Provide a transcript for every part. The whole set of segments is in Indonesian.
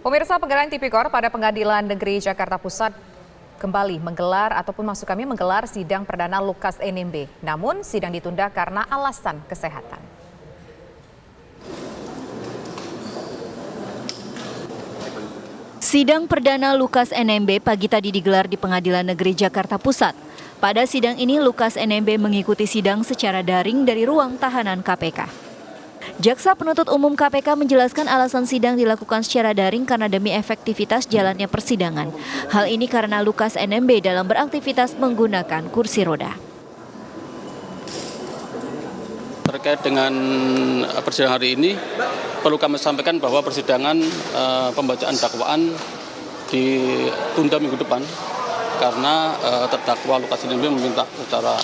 Pemirsa, Pengadilan Tipikor pada Pengadilan Negeri Jakarta Pusat kembali menggelar sidang perdana Lukas NMB. Namun sidang ditunda karena alasan kesehatan. Sidang perdana Lukas NMB pagi tadi digelar di Pengadilan Negeri Jakarta Pusat. Pada sidang ini Lukas NMB mengikuti sidang secara daring dari ruang tahanan KPK. Jaksa Penuntut Umum KPK menjelaskan alasan sidang dilakukan secara daring karena demi efektivitas jalannya persidangan. Hal ini karena Lukas NMB dalam beraktivitas menggunakan kursi roda. Terkait dengan persidangan hari ini, perlu kami sampaikan bahwa persidangan pembacaan dakwaan ditunda minggu depan karena terdakwa Lukas NMB meminta secara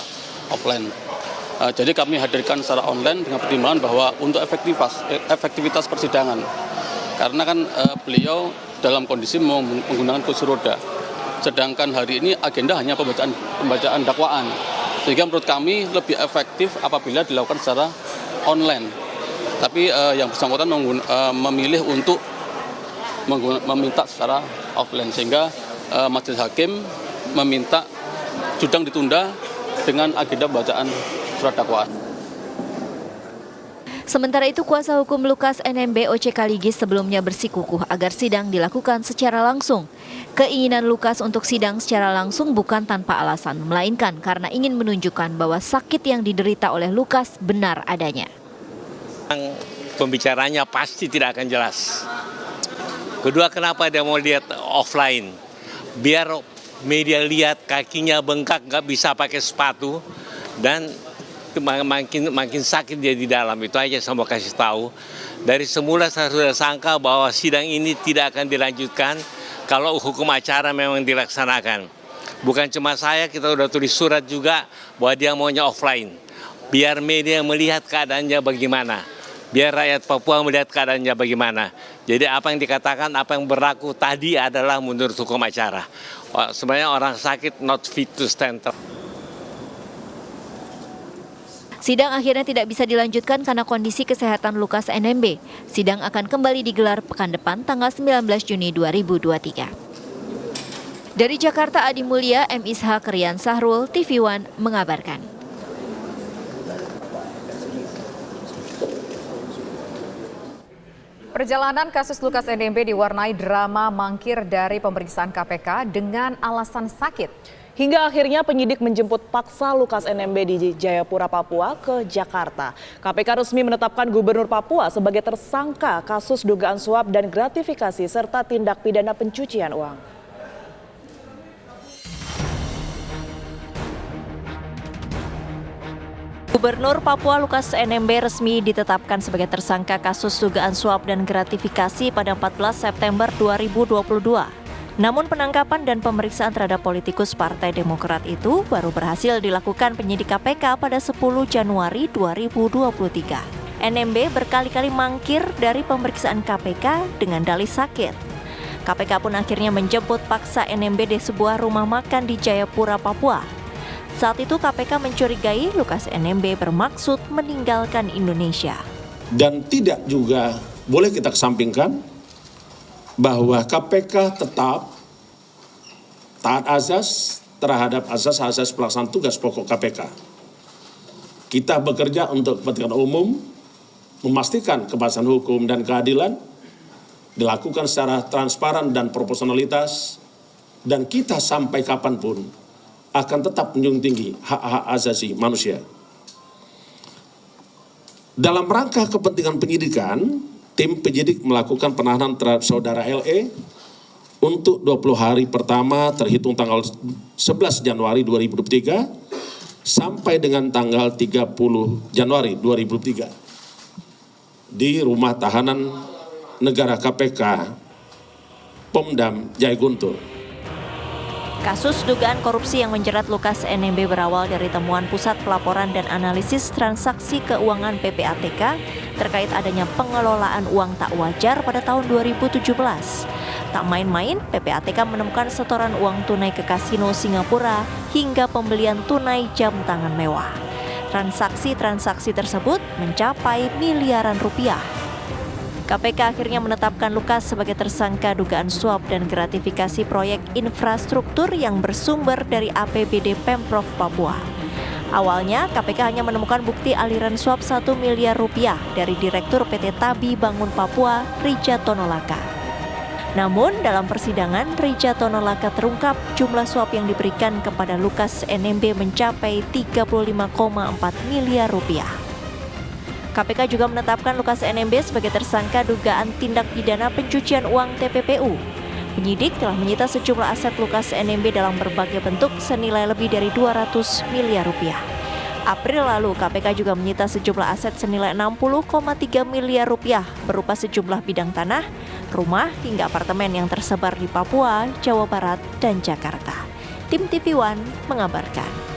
offline. Jadi kami hadirkan secara online dengan pertimbangan bahwa untuk efektivitas persidangan, karena kan beliau dalam kondisi menggunakan kursi roda, sedangkan hari ini agenda hanya pembacaan dakwaan, sehingga menurut kami lebih efektif apabila dilakukan secara online. Tapi yang bersangkutan memilih untuk meminta secara offline, sehingga majelis hakim meminta sidang ditunda dengan agenda bacaan surat dakwaan. Sementara itu, kuasa hukum Lukas NMB OC Kaligis sebelumnya bersikukuh agar sidang dilakukan secara langsung. Keinginan Lukas untuk sidang secara langsung bukan tanpa alasan, melainkan karena ingin menunjukkan bahwa sakit yang diderita oleh Lukas benar adanya. Pembicaranya pasti tidak akan jelas. Kedua, kenapa dia mau lihat offline? Biar media lihat kakinya bengkak, nggak bisa pakai sepatu, dan makin sakit dia di dalam. Itu aja saya mau kasih tahu. Dari semula saya sudah sangka bahwa sidang ini tidak akan dilanjutkan kalau hukum acara memang dilaksanakan. Bukan cuma saya, kita sudah tulis surat juga bahwa dia maunya offline. Biar media melihat keadaannya bagaimana. Biar rakyat Papua melihat keadaannya bagaimana. Jadi apa yang dikatakan, apa yang berlaku tadi adalah menurut hukum acara. Sebenarnya orang sakit not fit to stand. Sidang akhirnya tidak bisa dilanjutkan karena kondisi kesehatan Lukas NMB. Sidang akan kembali digelar pekan depan tanggal 19 Juni 2023. Dari Jakarta, Adi Mulya, M. Ishak, Rian Sahrul, TV One mengabarkan. Perjalanan kasus Lukas NMB diwarnai drama mangkir dari pemeriksaan KPK dengan alasan sakit. Hingga akhirnya penyidik menjemput paksa Lukas NMB di Jayapura, Papua ke Jakarta. KPK resmi menetapkan Gubernur Papua sebagai tersangka kasus dugaan suap dan gratifikasi serta tindak pidana pencucian uang. Gubernur Papua Lukas NMB resmi ditetapkan sebagai tersangka kasus dugaan suap dan gratifikasi pada 14 September 2022. Namun penangkapan dan pemeriksaan terhadap politikus Partai Demokrat itu baru berhasil dilakukan penyidik KPK pada 10 Januari 2023. NMB berkali-kali mangkir dari pemeriksaan KPK dengan dalih sakit. KPK pun akhirnya menjemput paksa NMB di sebuah rumah makan di Jayapura, Papua. Saat itu KPK mencurigai Lukas NMB bermaksud meninggalkan Indonesia. Dan tidak juga boleh kita kesampingkan bahwa KPK tetap taat azas terhadap asas-asas pelaksanaan tugas pokok KPK. Kita bekerja untuk kepentingan umum, memastikan kepastian hukum dan keadilan dilakukan secara transparan dan proporsionalitas, dan kita sampai kapanpun akan tetap menjunjung tinggi hak-hak asasi manusia. Dalam rangka kepentingan penyidikan, tim penyidik melakukan penahanan terhadap saudara LE untuk 20 hari pertama terhitung tanggal 11 Januari 2023 sampai dengan tanggal 30 Januari 2023 di rumah tahanan negara KPK Pomdam Jaya Guntur. Kasus dugaan korupsi yang menjerat Lukas NMB berawal dari temuan Pusat Pelaporan dan Analisis Transaksi Keuangan PPATK terkait adanya pengelolaan uang tak wajar pada tahun 2017. Tak main-main, PPATK menemukan setoran uang tunai ke kasino Singapura hingga pembelian tunai jam tangan mewah. Transaksi-transaksi tersebut mencapai miliaran rupiah. KPK akhirnya menetapkan Lukas sebagai tersangka dugaan suap dan gratifikasi proyek infrastruktur yang bersumber dari APBD Pemprov Papua. Awalnya, KPK hanya menemukan bukti aliran suap 1 miliar rupiah dari Direktur PT Tabi Bangun Papua, Rija Tonolaka. Namun, dalam persidangan, Rija Tonolaka terungkap jumlah suap yang diberikan kepada Lukas NMB mencapai 35,4 miliar rupiah. KPK juga menetapkan Lukas NMB sebagai tersangka dugaan tindak pidana pencucian uang TPPU. Penyidik telah menyita sejumlah aset Lukas NMB dalam berbagai bentuk senilai lebih dari 200 miliar rupiah. April lalu, KPK juga menyita sejumlah aset senilai 60,3 miliar rupiah berupa sejumlah bidang tanah, rumah, hingga apartemen yang tersebar di Papua, Jawa Barat, dan Jakarta. Tim TV One mengabarkan.